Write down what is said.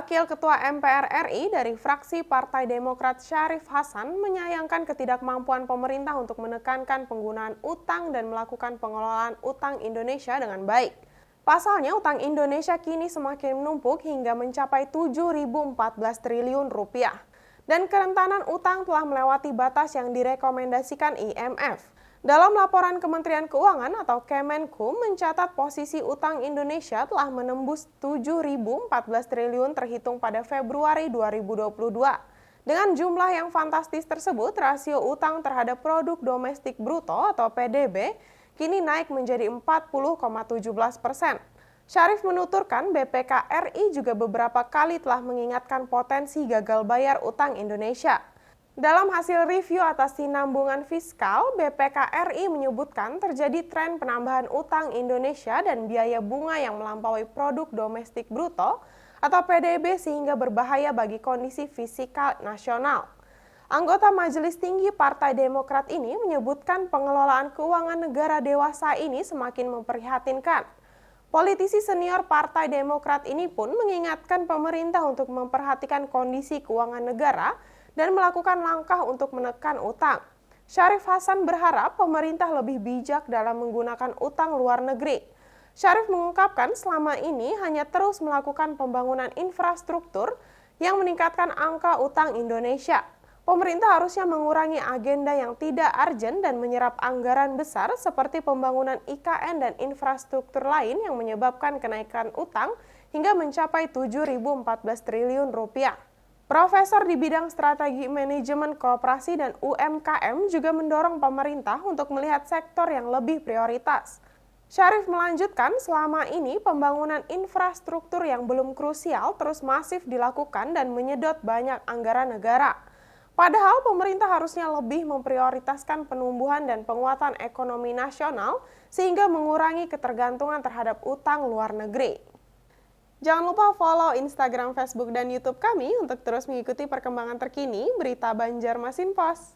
Wakil Ketua MPR RI dari fraksi Partai Demokrat Syarif Hasan menyayangkan ketidakmampuan pemerintah untuk menekankan penggunaan utang dan melakukan pengelolaan utang Indonesia dengan baik. Pasalnya, utang Indonesia kini semakin menumpuk hingga mencapai 7.014 triliun rupiah. Dan kerentanan utang telah melewati batas yang direkomendasikan IMF. Dalam laporan Kementerian Keuangan atau Kemenku mencatat posisi utang Indonesia telah menembus 7.014 triliun terhitung pada Februari 2022. Dengan jumlah yang fantastis tersebut, rasio utang terhadap produk domestik bruto atau PDB kini naik menjadi 40,17%. Syarif menuturkan BPK RI juga beberapa kali telah mengingatkan potensi gagal bayar utang Indonesia. Dalam hasil review atas sinambungan fiskal, BPK RI menyebutkan terjadi tren penambahan utang Indonesia dan biaya bunga yang melampaui produk domestik bruto atau PDB sehingga berbahaya bagi kondisi fiskal nasional. Anggota Majelis Tinggi Partai Demokrat ini menyebutkan pengelolaan keuangan negara dewasa ini semakin memprihatinkan. Politisi senior Partai Demokrat ini pun mengingatkan pemerintah untuk memperhatikan kondisi keuangan negara dan melakukan langkah untuk menekan utang. Syarif Hasan berharap pemerintah lebih bijak dalam menggunakan utang luar negeri. Syarif mengungkapkan selama ini hanya terus melakukan pembangunan infrastruktur yang meningkatkan angka utang Indonesia. Pemerintah harusnya mengurangi agenda yang tidak urgent dan menyerap anggaran besar seperti pembangunan IKN dan infrastruktur lain yang menyebabkan kenaikan utang hingga mencapai 7.014 triliun rupiah. Profesor di bidang strategi manajemen koperasi dan UMKM juga mendorong pemerintah untuk melihat sektor yang lebih prioritas. Syarif melanjutkan selama ini pembangunan infrastruktur yang belum krusial terus masif dilakukan dan menyedot banyak anggaran negara. Padahal pemerintah harusnya lebih memprioritaskan penumbuhan dan penguatan ekonomi nasional sehingga mengurangi ketergantungan terhadap utang luar negeri. Jangan lupa follow Instagram, Facebook, dan YouTube kami untuk terus mengikuti perkembangan terkini berita Banjarmasin Post.